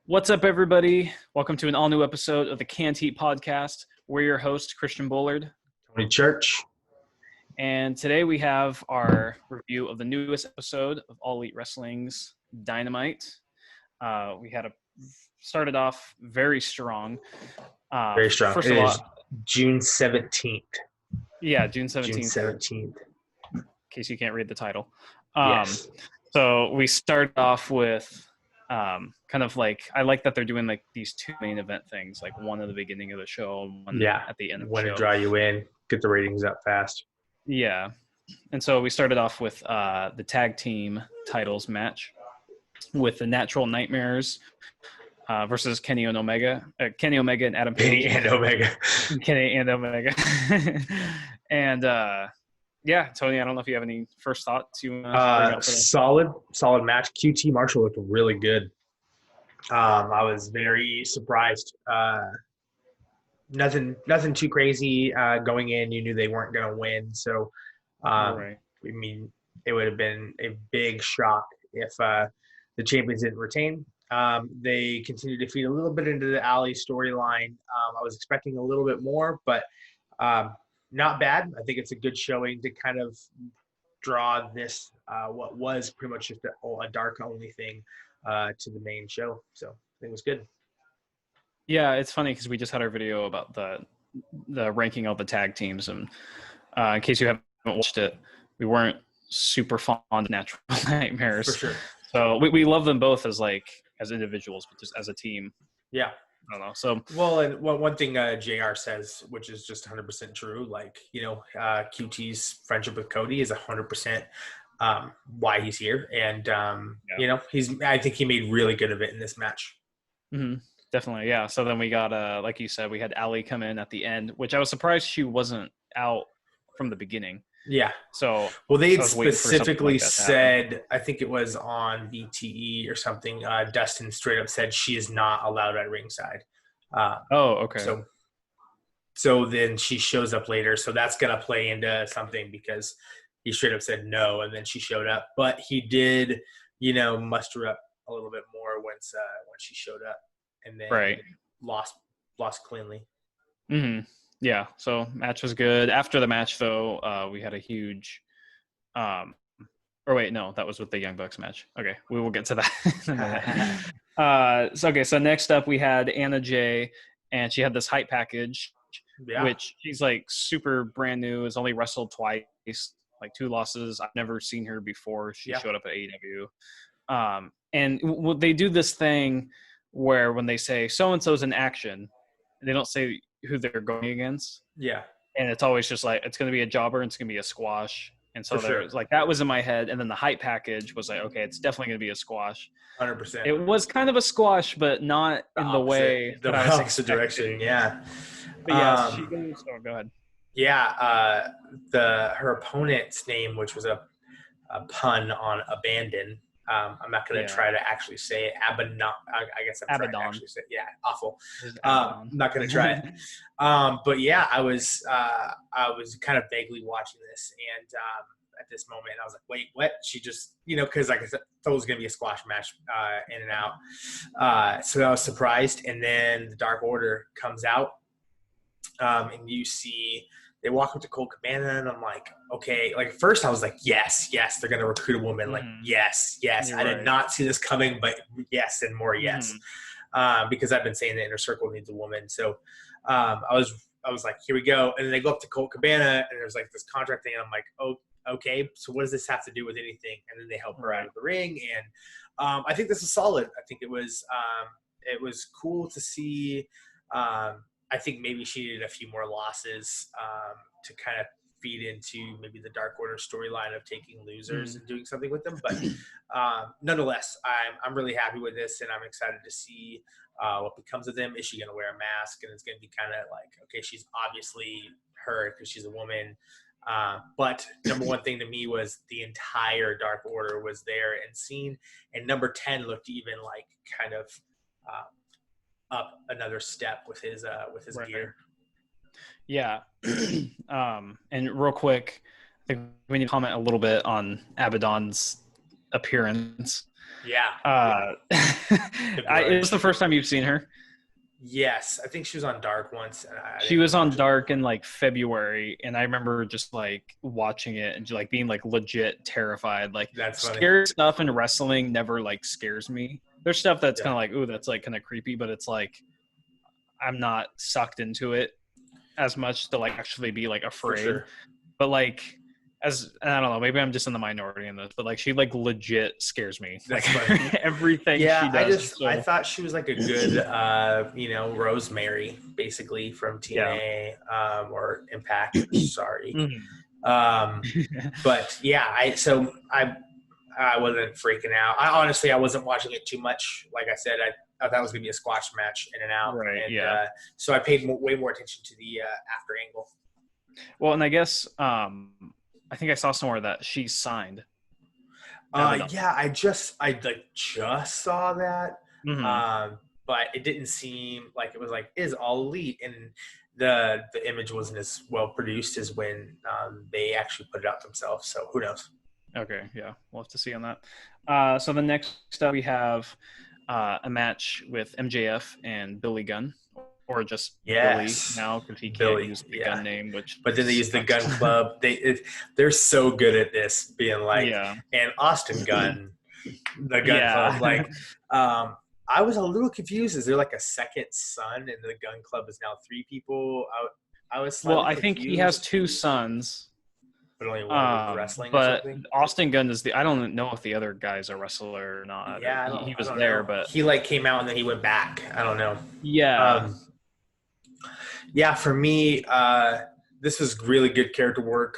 What's up, everybody? Welcome to an all-new episode of the Can't Heat Podcast. We're your host, Christian Bullard. Tony Church. And today we have our review of the newest episode of All Elite Wrestling's Dynamite. We started off very strong. Very strong. First It of is all, June 17th. yeah, June 17th. June 17th. In case you can't read the title. Yes. So we started off with kind of like, I like that they're doing like these two main event things, like one at the beginning of the show and one at the end of the show. Want to draw you in, get the ratings up fast. Yeah. And so we started off with the tag team titles match with the Natural Nightmares versus Kenny and Omega and Adam Page. Kenny and Omega. And yeah, Tony, I don't know if you have any first thoughts you want to bring up for that. Solid match. QT Marshall looked really good. I was very surprised. Nothing too crazy going in. You knew they weren't going to win. So, Right. I mean, it would have been a big shock if the champions didn't retain. They continued to feed a little bit into the Alley storyline. I was expecting a little bit more, but not bad. I think it's a good showing to kind of draw this, what was pretty much just a dark-only thing to the main show. So I think it was good. Yeah, it's funny because we just had our video about the ranking of the tag teams, and in case you haven't watched it, we weren't super fond of Natural Nightmares. For sure. So we love them both as individuals, but just as a team. Yeah. I don't know. So well, and one thing JR says, which is just 100% true, like, QT's friendship with Cody is 100% why he's here, and I think he made really good of it in this match. Mm-hmm. Definitely, yeah. So then we got, like you said, we had Allie come in at the end, which I was surprised she wasn't out from the beginning. Yeah. So well, they specifically said, I think it was on VTE or something. Dustin straight up said she is not allowed at ringside. Okay. So then she shows up later. So that's gonna play into something because he straight up said no, and then she showed up. But he did, muster up a little bit more once she showed up, and then lost cleanly. Mm-hmm. Yeah, so match was good. After the match, though, we had a huge that was with the Young Bucks match. Okay, we will get to that in a minute. So next up we had Anna Jay, and she had this hype package, which she's like super brand new, has only wrestled twice, like 2 losses. I've never seen her before. She showed up at AEW. And they do this thing where when they say so-and-so's in action, they don't say who they're going against. Yeah. And it's always just like, it's going to be a jobber and it's going to be a squash. And so there's like, that was in my head. And then the hype package was like, okay, it's definitely going to be a squash. 100%. It was kind of a squash, but not in the way the opposite direction. Yeah. But yeah, she goes, go ahead. Yeah. Her opponent's name, which was a pun on abandon. I'm not going to try to actually say it. Abaddon. I guess I'm trying to actually say it. Yeah, awful. I'm not going to try it. But yeah, I was kind of vaguely watching this, and at this moment, I was like, wait, what? She just, because like I said, thought it was going to be a squash match in and out. So I was surprised. And then the Dark Order comes out, and you see they walk up to Colt Cabana, and I'm like, okay. Like first, I was like, yes, they're gonna recruit a woman. Like, yes. I did not see this coming, but yes, and more yes, because I've been saying the Inner Circle needs a woman. So I was like, here we go. And then they go up to Colt Cabana, and there's like this contract thing. And I'm like, oh, okay. So what does this have to do with anything? And then they help her out of the ring, and I think this is solid. I think it was cool to see. I think maybe she needed a few more losses to kind of feed into maybe the Dark Order storyline of taking losers and doing something with them. But nonetheless, I'm really happy with this, and I'm excited to see what becomes of them. Is she going to wear a mask? And it's going to be kind of like, okay, she's obviously her because she's a woman. But number one thing to me was the entire Dark Order was there and seen. And number 10 looked even like kind of up another step with his gear. Yeah. And real quick, I think we need to comment a little bit on Abaddon's appearance. Yeah. It's the first time you've seen her. Yes, I think she was on Dark once. And she was on Dark in like February, and I remember just like watching it and like being like legit terrified. Like that's funny. Scary stuff in wrestling never like scares me. There's stuff that's kind of like, ooh, that's like kind of creepy, but it's like I'm not sucked into it as much to like actually be like afraid. Sure. But like I don't know, maybe I'm just in the minority in this, but like she like legit scares me. That's like funny. everything she does. I thought she was like a good Rosemary, basically from TNA or Impact. Sorry. But yeah, I wasn't freaking out. I wasn't watching it too much. Like I said, I thought it was gonna be a squash match in and out. Right. And, so I paid way more attention to the after angle. Well, and I guess I think I saw somewhere that she signed. Yeah, I just saw that. Mm-hmm. But it didn't seem like it was like is all elite, and the image wasn't as well produced as when they actually put it out themselves. So who knows? Okay, yeah, we'll have to see on that. So the next up we have a match with MJF and Billy Gunn, or just Billy now because he can't use the Gun name. But then they use the Gun Club. They're so good at this, being like, and Austin Gunn, the Gun Club. Like, I was a little confused. Is there like a second son, and the Gun Club is now 3 people? I was I think he has 2 sons. But only one was wrestling. But Austin Gunn is I don't know if the other guy's a wrestler or not. Yeah, he was there, but he like came out and then he went back. I don't know. Yeah. Yeah, for me, this was really good character work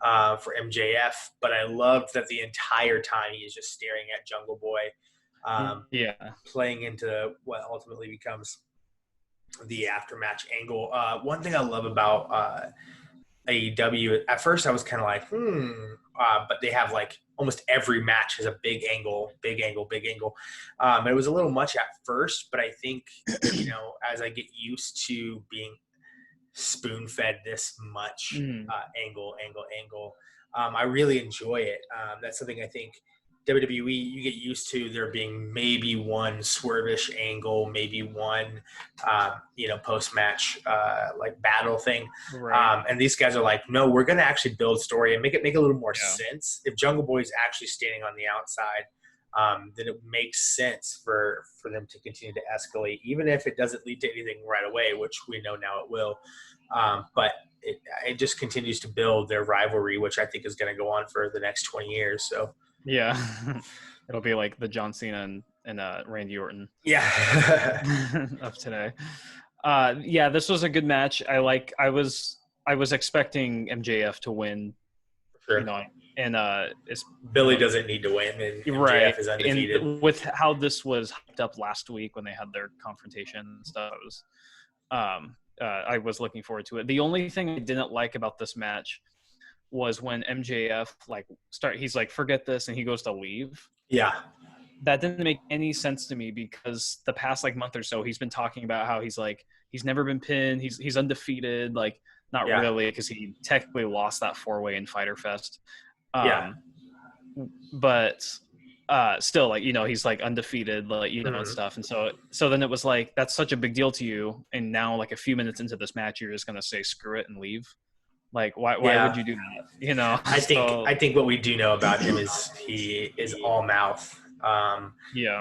for MJF, but I loved that the entire time he is just staring at Jungle Boy, playing into what ultimately becomes the aftermatch angle. One thing I love about AEW, at first I was kind of like, but they have like almost every match has a big angle. It was a little much at first, but I think, as I get used to being spoon-fed this much angle, I really enjoy it. That's something I think WWE, you get used to there being maybe one swervish angle, maybe one, post-match like battle thing. Right. And these guys are like, no, we're going to actually build story and make a little more sense. If Jungle Boy is actually standing on the outside, then it makes sense for them to continue to escalate, even if it doesn't lead to anything right away, which we know now it will. But it just continues to build their rivalry, which I think is going to go on for the next 20 years. So. Yeah, it'll be like the John Cena and Randy Orton. Yeah, of today. This was a good match. I was expecting MJF to win. Sure. And Billy doesn't need to win, and MJF is undefeated. And with how this was hyped up last week when they had their confrontation and stuff, I was looking forward to it. The only thing I didn't like about this match was when MJF he's like, forget this, and he goes to leave. Yeah. That didn't make any sense to me because the past month or so he's been talking about how he's like he's never been pinned, he's undefeated, like not really because he technically lost that 4-way in Fyter Fest. But still he's like undefeated, and stuff. And so then it was like, that's such a big deal to you, and now like a few minutes into this match you're just gonna say screw it and leave. Like, why would you do that? I think what we do know about him is he is all mouth.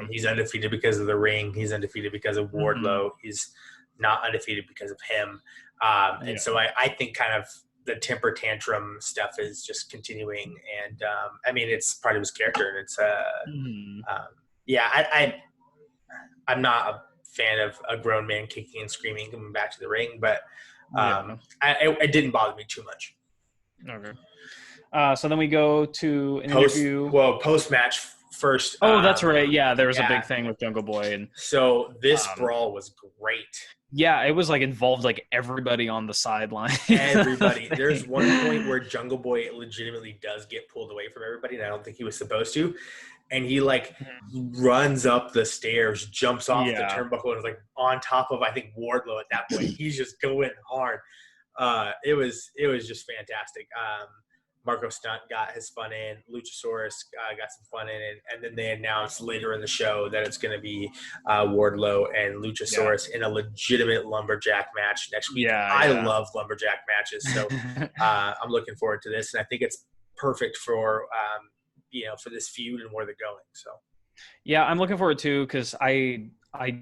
He's undefeated because of the ring. He's undefeated because of Wardlow. He's not undefeated because of him. And so I think kind of the temper tantrum stuff is just continuing. And it's part of his character. And it's I'm not a fan of a grown man kicking and screaming coming back to the ring, but it didn't bother me too much. Okay. So then we go to an interview. Well, post-match first. Oh, that's right. Yeah, there was a big thing with Jungle Boy. And so this brawl was great. Yeah, it was involved everybody on the sideline. Everybody. There's one point where Jungle Boy legitimately does get pulled away from everybody, and I don't think he was supposed to. And he runs up the stairs, jumps off the turnbuckle, and is on top of, I think, Wardlow at that point. He's just going hard. It was just fantastic. Marco Stunt got his fun in. Luchasaurus got some fun in it. And then they announced later in the show that it's going to be Wardlow and Luchasaurus in a legitimate lumberjack match next week. I love lumberjack matches, so I'm looking forward to this. And I think it's perfect for, for this feud and where they're going. So, yeah, I'm looking forward to, because I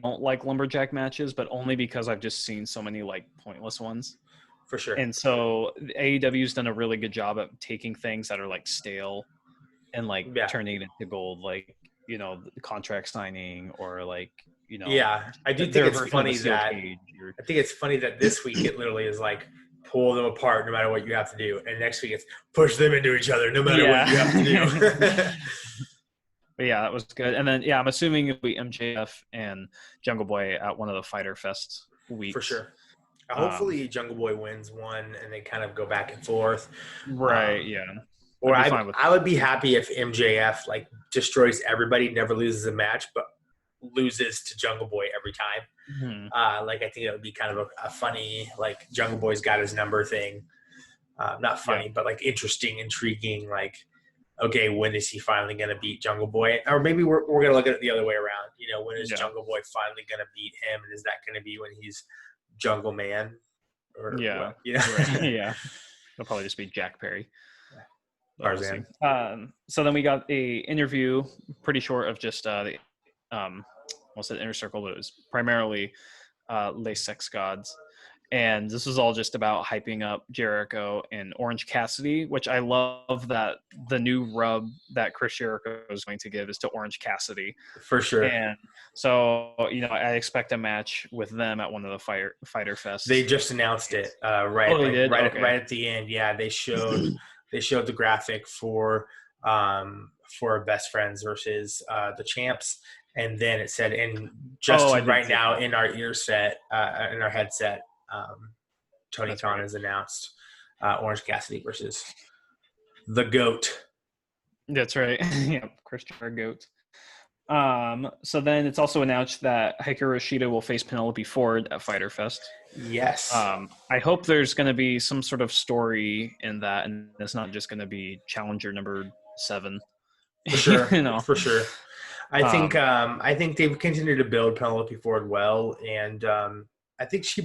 don't like lumberjack matches, but only because I've just seen so many like pointless ones. For sure. And so AEW's done a really good job at taking things that are like stale and like turning it into gold, like, the contract signing or like, Yeah, I do think it's funny that I think it's funny that this week it literally is like pull them apart no matter what you have to do, and next week it's push them into each other no matter what you have to do. But yeah, that was good. And then I'm assuming it'll be MJF and Jungle Boy at one of the Fyter Fest weeks. For sure. Hopefully Jungle Boy wins one and they kind of go back and forth. Right, yeah. Or I would be happy if MJF like destroys everybody, never loses a match, but loses to Jungle Boy every time. Mm-hmm. Like I think that would be kind of a funny, like Jungle Boy's got his number thing. Not funny, but like interesting, intriguing, like, okay, when is he finally going to beat Jungle Boy? Or maybe we're going to look at it the other way around. When is Jungle Boy finally going to beat him? And is that going to be when he's Jungle Man? Or what? Right. Yeah. It'll probably just be Jack Perry. Tarzan. So then we got a interview, pretty short, of just the Inner Circle, but it was primarily Les Sex Gods. And this is all just about hyping up Jericho and Orange Cassidy, which I love that the new rub that Chris Jericho is going to give is to Orange Cassidy. For sure. And so, I expect a match with them at one of the Fyter Fests. They just announced it right at the end. Yeah, they showed the graphic for Best Friends versus the Champs. And then it said, in now in our in our headset, Tony Khan has announced Orange Cassidy versus the GOAT. That's right. Yeah, Christopher GOAT. So then it's also announced that Hikaru Shida will face Penelope Ford at Fyter Fest. Yes. I hope there's going to be some sort of story in that, and it's not just going to be challenger number 7. For sure. For sure. I think they've continued to build Penelope Ford well, and I think she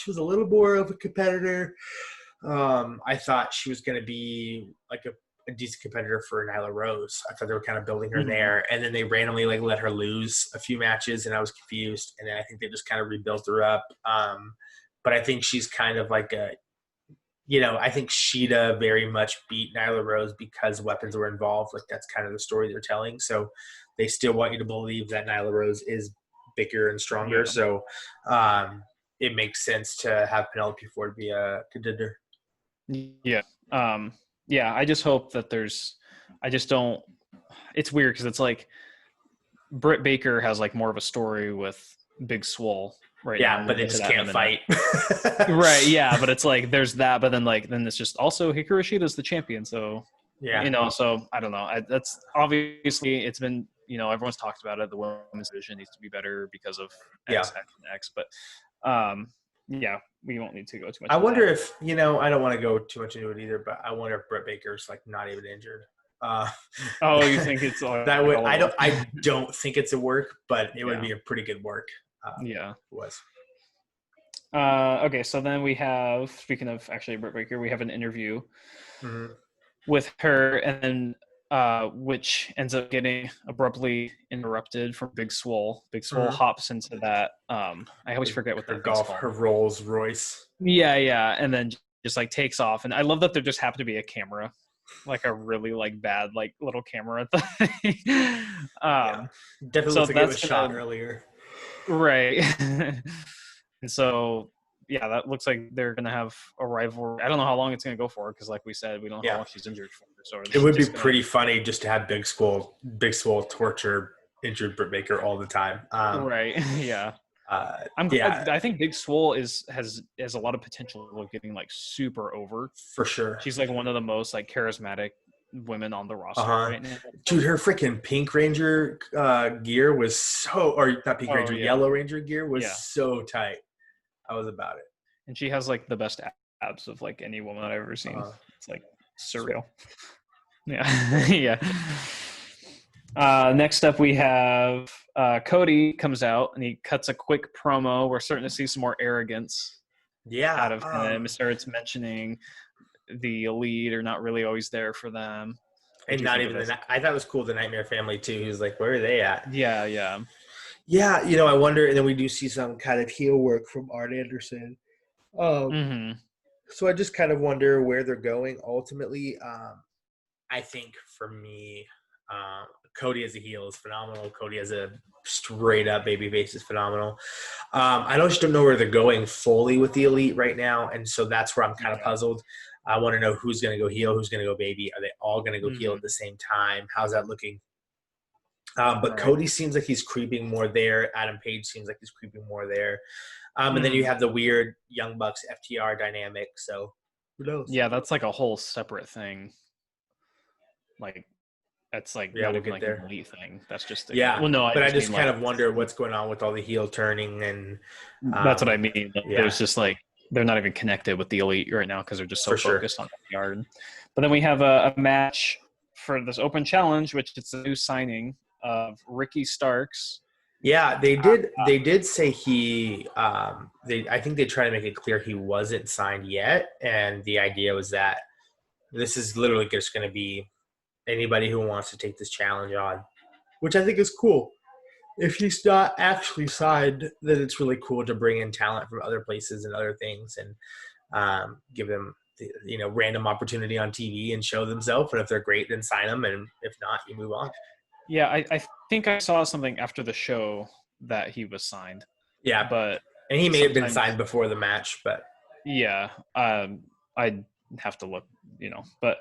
was a little more of a competitor. I thought she was going to be like a decent competitor for Nyla Rose. I thought they were kind of building her there, and then they randomly like let her lose a few matches, and I was confused. And then I think they just kind of rebuilt her up. But I think she's kind of like I think Shida very much beat Nyla Rose because weapons were involved. Like that's kind of the story they're telling. So they still want you to believe that Nyla Rose is bigger and stronger. Yeah. So it makes sense to have Penelope Ford be a contender. Yeah. I just hope that it's weird because it's like Britt Baker has like more of a story with Big Swole right now. Yeah, but they just can't fight. Right, yeah, but it's like there's that, but then it's just also Hikaru Shida's the champion, so yeah. So I don't know. That's obviously it's been, everyone's talked about it. The women's division needs to be better because of X, but we won't need to go too much. I wonder if, I don't want to go too much into it either, but I wonder if Britt Baker's like not even injured. You think it's all that would? I don't think it's a work, but it would be a pretty good work. It was. Okay, so then we have, speaking of actually Britt Baker, we have an interview with her, and then which ends up getting abruptly interrupted from Big Swole. Big Swole hops into that. I always forget what that golf, her Rolls Royce. Yeah, and then just like takes off, and I love that there just happened to be a camera, like a really like bad like little camera thing. Definitely looks like it was shot earlier. Right. And so, that looks like they're going to have a rivalry. I don't know how long it's going to go for because, like we said, we don't know how long she's injured for. So it would be pretty funny just to have Big Swole torture injured Britt Baker all the time. Right. Yeah. I think Big Swole has a lot of potential of getting like super over. For sure. She's like one of the most like charismatic women on the roster right now. Dude, her freaking Pink Ranger gear was Yellow Ranger gear was so tight. I was about it. And she has like the best abs of like any woman I've ever seen. It's like Surreal. Yeah. Yeah. Next up, we have Cody comes out and he cuts a quick promo. We're starting to see some more arrogance out of him. He starts mentioning the Elite are not really always there for them. And not even I thought it was cool, the Nightmare Family too. He was like, where are they at? Yeah, yeah. Yeah, I wonder, and then we do see some kind of heel work from Arn Anderson. So I just kind of wonder where they're going ultimately. I think for me, Cody as a heel is phenomenal. Cody as a straight up babyface is phenomenal. I just don't know where they're going fully with the Elite right now, and so that's where I'm kind of puzzled. I want to know who's going to go heel, who's going to go baby. Are they all going to go heel at the same time? How's that looking? But Cody seems like he's creeping more there. Adam Page seems like he's creeping more there. And then you have the weird Young Bucks FTR dynamic. So who knows? Yeah, that's like a whole separate thing. Like that's like not even like an Elite thing. That's just well, no. But I just kind of wonder what's going on with all the heel turning, and that's what I mean. There's just like they're not even connected with the Elite right now because they're just so focused on FTR. But then we have a match for this open challenge, which it's a new signing of Ricky Starks. Yeah, they did. They did say he. I think they tried to make it clear he wasn't signed yet, and the idea was that this is literally just going to be anybody who wants to take this challenge on, which I think is cool. If he's not actually signed, then it's really cool to bring in talent from other places and other things, and give them random opportunity on TV and show themselves. And if they're great, then sign them, and if not, you move on. Yeah, I think I saw something after the show that he was signed. Yeah, and he may have been signed before the match, but yeah, I'd have to look, but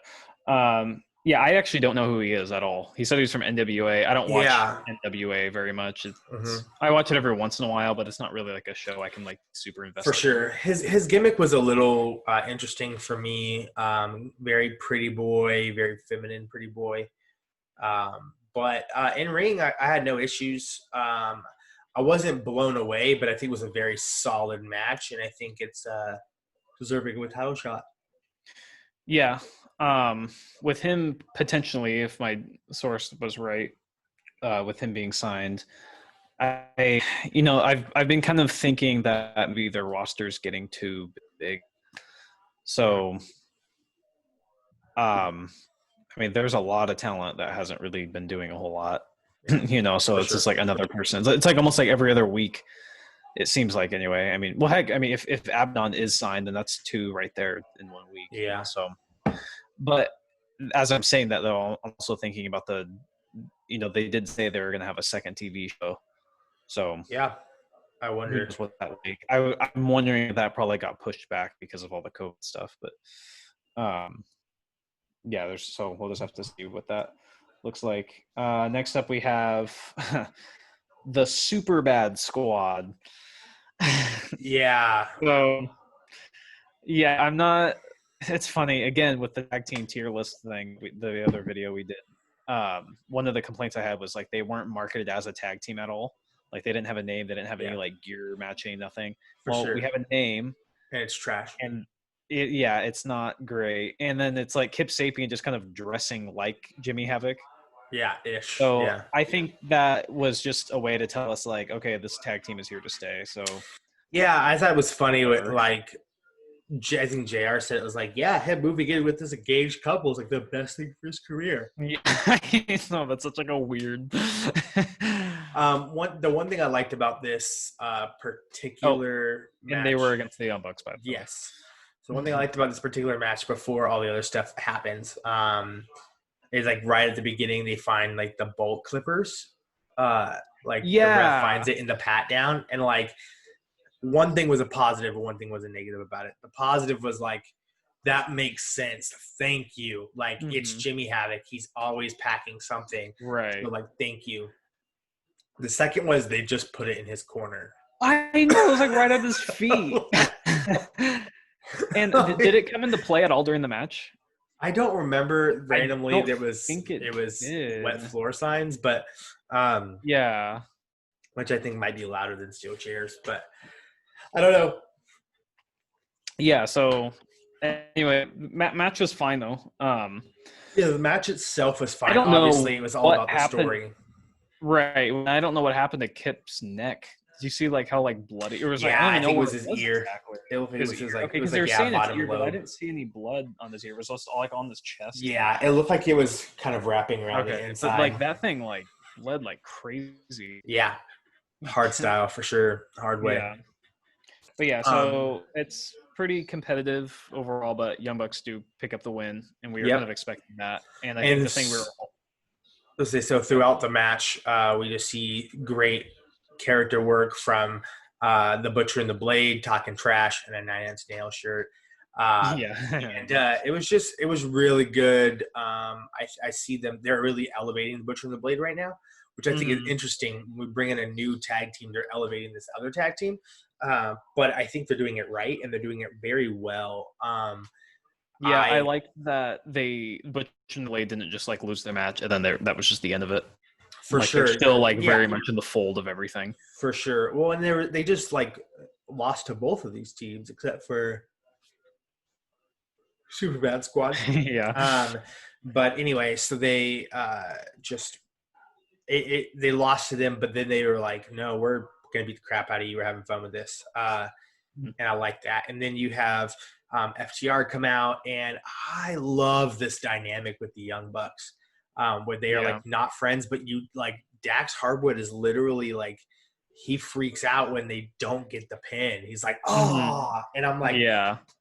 yeah, I actually don't know who he is at all. He said he was from NWA. I don't watch NWA very much. I watch it every once in a while, but it's not really like a show I can like super invest in. For sure. His gimmick was a little interesting for me. Very pretty boy, very feminine pretty boy. But in ring, I had no issues. I wasn't blown away, but I think it was a very solid match, and I think it's deserving of a title shot. Yeah. With him potentially, if my source was right, with him being signed, I've been kind of thinking that maybe their roster's getting too big. So, I mean, there's a lot of talent that hasn't really been doing a whole lot, so it's just like another person. It's like almost like every other week, it seems like anyway. I mean, well, heck, I mean, if Abaddon is signed, then that's two right there in 1 week. Yeah. So, but as I'm saying that though, I'm also thinking about they did say they were going to have a second TV show. So yeah, I wonder what that like. I'm wondering if that probably got pushed back because of all the COVID stuff, but yeah, so we'll just have to see what that looks like. Next up, we have the Super Bad Squad. Yeah. So, yeah, I'm not. It's funny again with the tag team tier list thing. The other video we did. One of the complaints I had was like they weren't marketed as a tag team at all. Like they didn't have a name. They didn't have any like gear matching, nothing. We have a name, and it's trash. And it's not great. And then it's like Kip Sapien just kind of dressing like Jimmy Havoc. Yeah, ish. So yeah. I think that was just a way to tell us like, okay, this tag team is here to stay. So yeah, I thought it was funny with like I think JR said it was like, yeah, him moving in with this engaged couple is like the best thing for his career. Yeah, no, that's such like a weird. The one thing I liked about this particular match, and they were against the Young Bucks, by the way. Yes. So one thing I liked about this particular match before all the other stuff happens, is like right at the beginning they find like the bolt clippers, the ref finds it in the pat down, and like one thing was a positive and one thing was a negative about it. The positive was like, that makes sense. Thank you. Like it's Jimmy Havoc. He's always packing something. Right. So like, thank you. The second was they just put it in his corner. I know. It was like right at his feet. And did it come into play at all during the match? I don't remember. Randomly, it was wet floor signs, but yeah, which I think might be louder than steel chairs, but I don't know. Yeah, so Anyway, match was fine though. Yeah, the match itself was fine. I don't know. Obviously, it was all about the story. Right. I don't know what happened to Kip's neck. Did you see like how like bloody? It was like I don't even know think it what was his ear. exactly. It was like okay, it was because they like were saying it's bottom ear, but I lobe. didn't see any blood on his ear. It was just all like on his chest. Yeah, it looked like it was kind of wrapping around the inside. But like that thing like bled like crazy. Yeah, hard style for sure, hard way. Yeah. But yeah, so it's pretty competitive overall, but Young Bucks do pick up the win, and we were kind of expecting that. And I think the thing we were. So throughout the match, we just see great character work from the Butcher and the Blade talking trash in a 9-inch nail shirt. And it was really good. I see them; they're really elevating the Butcher and the Blade right now, which I think is interesting. We bring in a new tag team; they're elevating this other tag team. But I think they're doing it right, and they're doing it very well. I like that Butch and the Blade didn't just like lose their match, and then that was just the end of it. For sure, they're still like very much in the fold of everything. For sure. Well, and they just like lost to both of these teams except for Superbad Squad. Yeah. But anyway, so they they lost to them, but then they were like, no, we're gonna beat the crap out of you. We're having fun with this, and I like that. And then you have FTR come out, and I love this dynamic with the Young Bucks, where they are like not friends, but you like Dax Harwood is literally like he freaks out when they don't get the pin. He's like, and I'm like,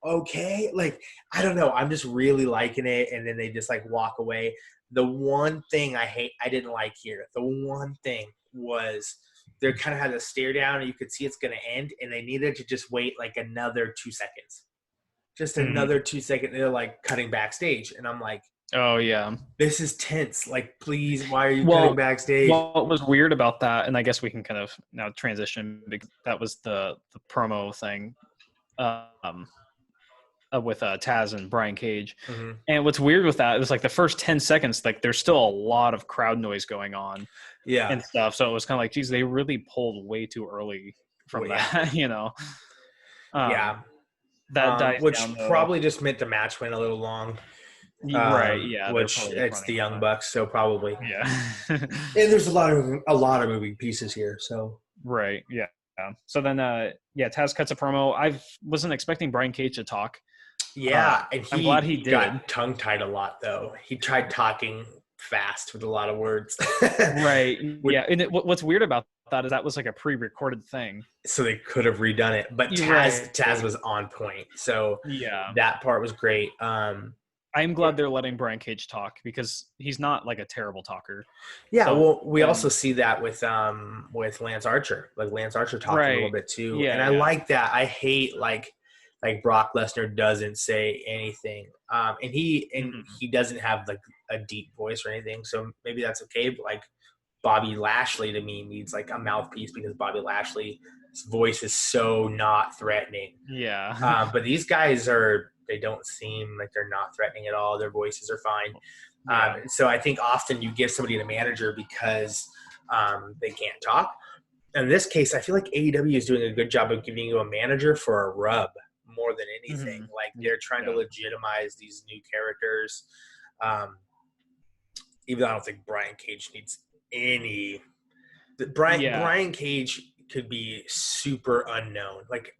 okay, like I don't know, I'm just really liking it. And then they just like walk away. The one thing I didn't like here, the one thing was they kind of had a stare down, and you could see it's going to end, and they needed to just wait like another 2 seconds. Just another 2 seconds. They're like cutting backstage. And I'm like, oh, yeah. This is tense. Like, please, why are you cutting backstage? What was weird about that, and I guess we can kind of now transition, because that was the promo thing with Taz and Brian Cage. Mm-hmm. And what's weird with that, it was like the first 10 seconds, like there's still a lot of crowd noise going on. Yeah. And stuff. So it was kind of like, geez, they really pulled way too early from that, you know? That dies which down, probably just meant the match went a little long. Right, yeah. Which it's the Young Bucks, so probably. Yeah. And there's a lot of moving pieces here, so. Right, yeah. So then, Taz cuts a promo. I wasn't expecting Brian Cage to talk. Yeah, and I'm glad he did. Got tongue-tied a lot, though. He tried talking fast with a lot of words. Right. Yeah. And what's weird about that is that was like a pre-recorded thing. So they could have redone it. But Taz was on point. So that part was great. I'm glad they're letting Brian Cage talk, because he's not like a terrible talker. Yeah, so, well, we also see that with Lance Archer. Like Lance Archer talking a little bit too. Yeah, and I like that. I hate like Brock Lesnar doesn't say anything. And he doesn't have like a deep voice or anything. So maybe that's okay. But like Bobby Lashley to me needs like a mouthpiece, because Bobby Lashley's voice is so not threatening. Yeah. But these guys they don't seem like they're not threatening at all. Their voices are fine. So I think often you give somebody a manager because they can't talk. In this case, I feel like AEW is doing a good job of giving you a manager for a rub more than anything. Like they're trying to legitimize these new characters. Even though I don't think Brian Cage needs any. Brian Cage could be super unknown. Like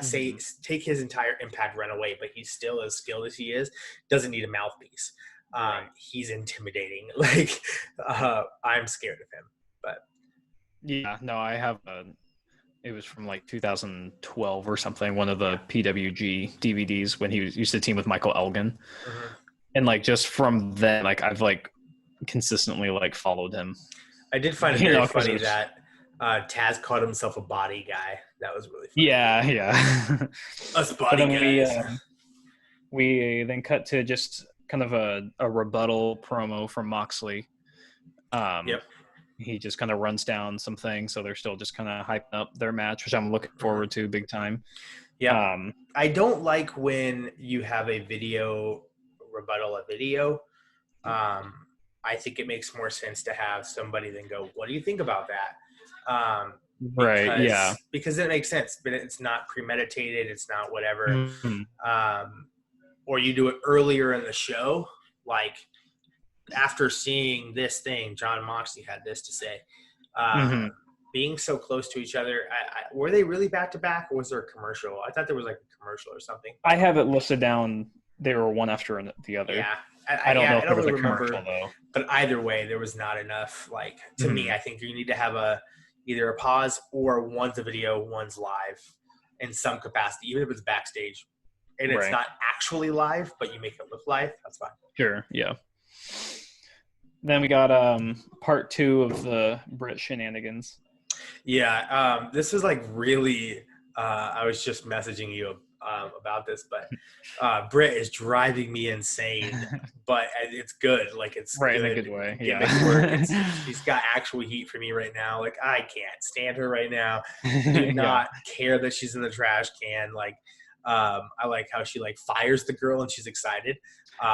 say take his entire Impact run away, but he's still as skilled as he is. Doesn't need a mouthpiece. He's intimidating. Like I'm scared of him. But I have it was from like 2012 or something, one of the PWG DVDs when he used to team with Michael Elgin. And like just from then, like I've like consistently like followed him. I did find it very funny that Taz called himself a body guy. That was really funny. Yeah. Us body guys. We then cut to just kind of a rebuttal promo from Moxley. He just kind of runs down some things, so they're still just kind of hyping up their match, which I'm looking forward to big time. Yeah. I don't like when you have a video rebuttal a video. I think it makes more sense to have somebody then go, what do you think about that? Because it makes sense, but it's not premeditated. It's not whatever. or you do it earlier in the show, like after seeing this thing, John Moxley had this to say. Being so close to each other, were they really back to back, or was there a commercial? I thought there was like a commercial or something. I have it listed down. They were one after the other. Yeah, I don't know if there was a commercial though. But either way, there was not enough. Like to me, I think you need to have either a pause or one's a video, one's live in some capacity, even if it's backstage and it's not actually live, but you make it look live. That's fine. Sure. Yeah. Then we got part 2 of the Brit shenanigans. Yeah, this is like really. I was just messaging you about this, but Britt is driving me insane. But it's good. Like it's right good. in a good way. Yeah, she's got actual heat for me right now. Like I can't stand her right now. Do not care that she's in the trash can. Like I like how she like fires the girl and she's excited.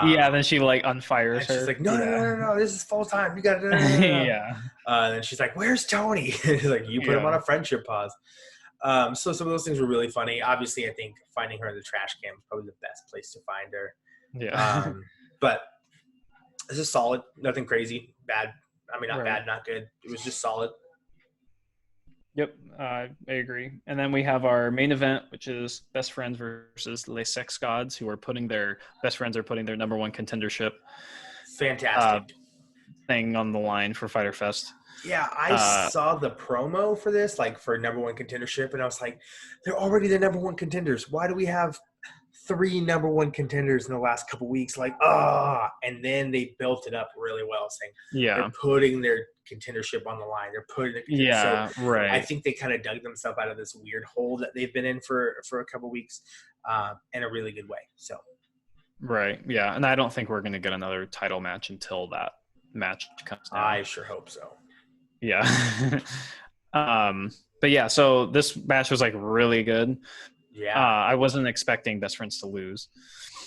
Then she like unfires her. She's like, no, this is full time. You got to. Yeah. And then she's like, "Where's Tony?" She's like, "You put him on a friendship pause." So some of those things were really funny. Obviously, I think finding her in the trash can was probably the best place to find her. Yeah. But this is solid. Nothing crazy. Bad. I mean, not bad, not good. It was just solid. Yep, I agree. And then we have our main event, which is Best Friends versus Les Sex Gods, who are putting their number 1 contendership fantastic thing on the line for Fyter Fest. Yeah, I saw the promo for this, like for number 1 contendership, and I was like, they're already the number 1 contenders. Why do we have 3 number 1 contenders in the last couple weeks? Like, and then they built it up really well, saying they're putting their contendership on the line. They're putting it. Right. I think they kind of dug themselves out of this weird hole that they've been in for a couple weeks, in a really good way. So. Right. Yeah, and I don't think we're going to get another title match until that match comes down. I sure hope so. Yeah. But yeah, so this match was like really good. Yeah. I wasn't expecting Best Friends to lose.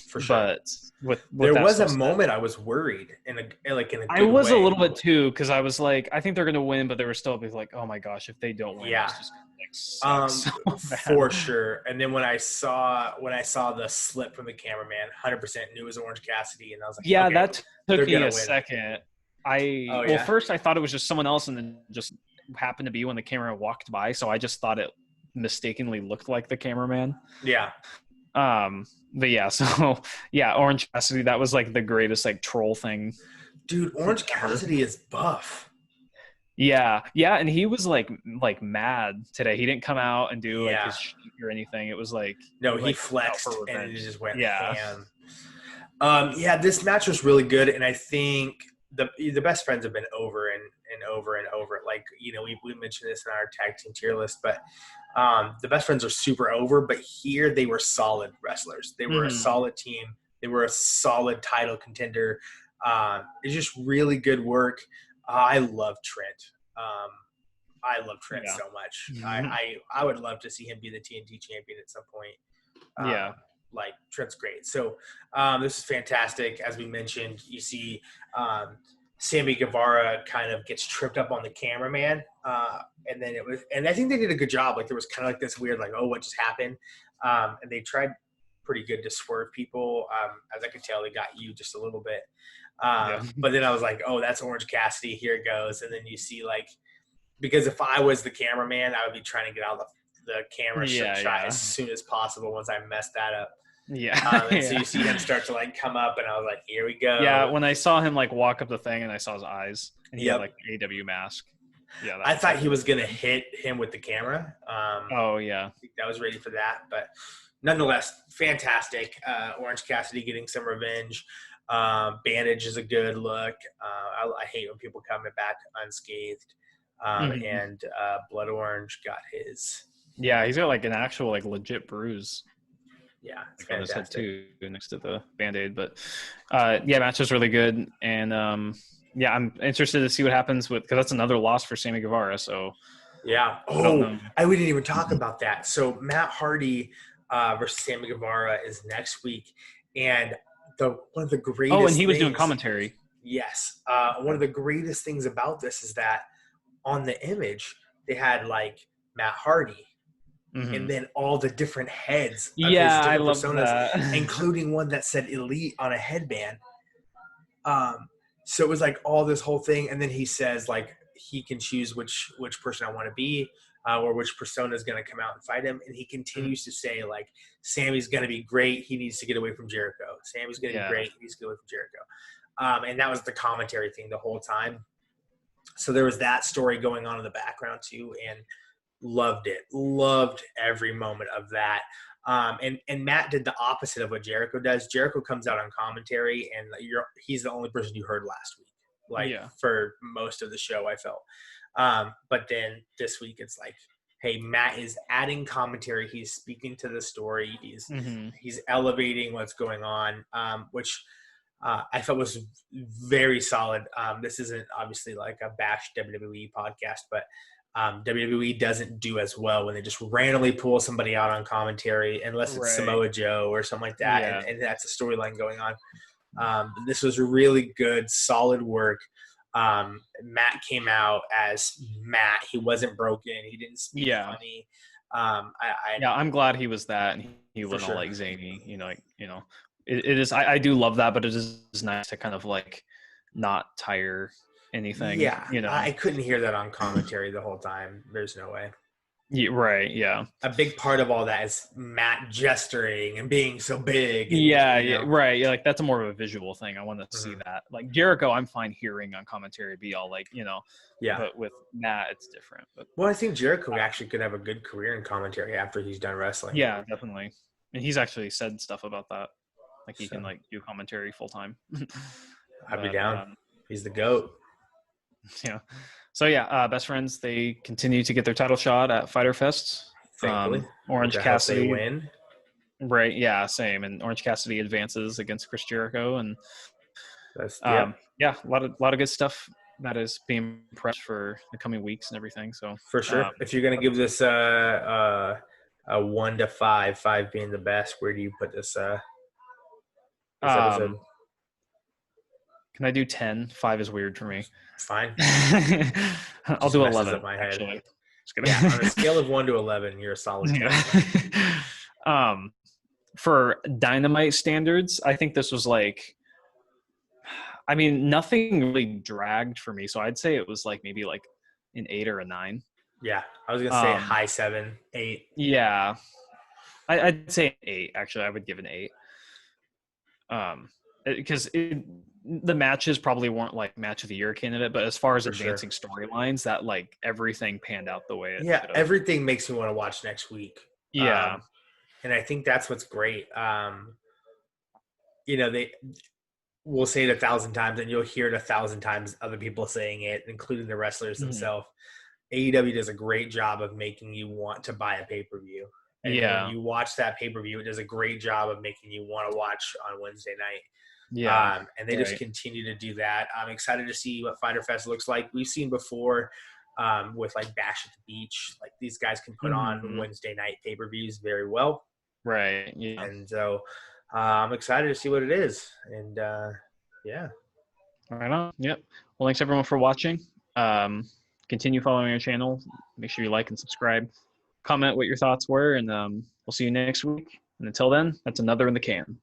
For sure. But with there was a moment I was worried in a good I was way. a little bit too, because I was like, I think they're gonna win, but they were still like, oh my gosh, if they don't win, yeah. It's just like, so for sure. And then when I saw the slip from the cameraman, 100% knew it was Orange Cassidy, and I was like, yeah, okay, that took me a second. Well, first I thought it was just someone else, and then just happened to be when the camera walked by, so I just thought it mistakenly looked like the cameraman. Yeah. But yeah, so yeah, Orange Cassidy, that was like the greatest like troll thing. Dude, Orange Cassidy is buff. Yeah, and he was like mad today. He didn't come out and do like his sheet or anything. It was like he flexed and he just went ham. This match was really good, and I think the Best Friends have been over and over and over. Like, we mentioned this in our tag team tier list, but the Best Friends are super over, but here they were solid wrestlers. They were a solid team. They were a solid title contender. It's just really good work. I love Trent. I love Trent so much. I would love to see him be the TNT champion at some point. Like, Trent's great. So this is fantastic. As we mentioned, you see Sammy Guevara kind of gets tripped up on the cameraman. And I think they did a good job. Like, there was kind of like this weird, like, oh, what just happened? And they tried pretty good to swerve people. As I could tell, they got you just a little bit. But then I was like, oh, that's Orange Cassidy. Here it goes. And then you see, like, because if I was the cameraman, I would be trying to get out the camera shot as soon as possible once I messed that up. So you see him start to like come up, and I was like, here we go. Yeah, when I saw him like walk up the thing and I saw his eyes, and he had like an AW mask. Yeah, I thought he was gonna hit him with the camera. I was ready for that, but nonetheless, fantastic. Orange Cassidy getting some revenge. Bandage is a good look. I hate when people come back unscathed. And Blood Orange got his. Yeah, he's got like an actual like legit bruise. Yeah, it's on his head too, next to the Band-Aid. But match was really good, and I'm interested to see what happens because that's another loss for Sammy Guevara. So we didn't even talk about that. So Matt Hardy versus Sammy Guevara is next week, and one of the greatest. Oh, and he was doing commentary. Yes, one of the greatest things about this is that on the image they had like Matt Hardy, and then all the different heads of his Yeah, I different love personas, that. including one that said Elite on a headband. So it was like all this whole thing, and then he says like he can choose which person I want to be, or which persona is going to come out and fight him, and he continues to say like Sammy's going to be great. He needs to get away from Jericho. Sammy's going to be great. He needs to get away from Jericho. And that was the commentary thing the whole time. So there was that story going on in the background too, and loved it. Loved every moment of that. And Matt did the opposite of what Jericho does. Jericho comes out on commentary, and he's the only person you heard last week, like for most of the show, I felt. But then this week, it's like, hey, Matt is adding commentary. He's speaking to the story. He's elevating what's going on, which I thought was very solid. This isn't obviously like a bash WWE podcast, but WWE doesn't do as well when they just randomly pull somebody out on commentary, unless it's Samoa Joe or something like that, and that's a storyline going on. This was really good, solid work. Matt came out as Matt. He wasn't broken. He didn't speak funny. I'm glad he was that, and he wasn't all like zany. It is. I do love that, but it is nice to kind of like not tire anything. Yeah, I couldn't hear that on commentary the whole time. There's no way. Yeah, right. Yeah. A big part of all that is Matt gesturing and being so big. And, yeah, right. Yeah, like that's a more of a visual thing. I want to see that. Like Jericho, I'm fine hearing on commentary be all like, Yeah. But with Matt, it's different. But I think Jericho actually could have a good career in commentary after he's done wrestling. Yeah, definitely. And he's actually said stuff about that. Like he can like do commentary full time. I'd be down. He's the GOAT. Yeah. So best friends, they continue to get their title shot at Fyter Fest. Orange Cassidy win. Right, yeah, same. And Orange Cassidy advances against Chris Jericho, and a lot of good stuff that is being pressed for the coming weeks and everything. So for sure, if you're gonna give this a 1 to 5, 5 being the best, where do you put this episode? Can I do 10? 5 is weird for me. Fine. I'll do 11. Up my head. Actually. Yeah, on a scale of 1 to 11, you're a solid. Yeah. For Dynamite standards, I think this was like, nothing really dragged for me. So I'd say it was like maybe like an 8 or a 9. Yeah, I was gonna say high 7, 8. Yeah, I'd say 8. Actually, I would give an 8. Because the matches probably weren't like match of the year candidate, but as far as advancing storylines, that like everything panned out the way it should have. Everything makes me want to watch next week. Yeah. And I think that's what's great. We'll say it 1,000 times, and you'll hear it 1,000 times other people saying it, including the wrestlers themselves. AEW does a great job of making you want to buy a pay-per-view. And when you watch that pay-per-view, it does a great job of making you want to watch on Wednesday night. Yeah. And they just continue to do that. I'm excited to see what Fyter Fest looks like. We've seen before with like Bash at the Beach. Like these guys can put on Wednesday night pay-per-views very well. Right. Yeah. And so I'm excited to see what it is. And yeah. Right on. Yep. Well, thanks everyone for watching. Continue following our channel. Make sure you like and subscribe. Comment what your thoughts were, and we'll see you next week. And until then, that's another in the can.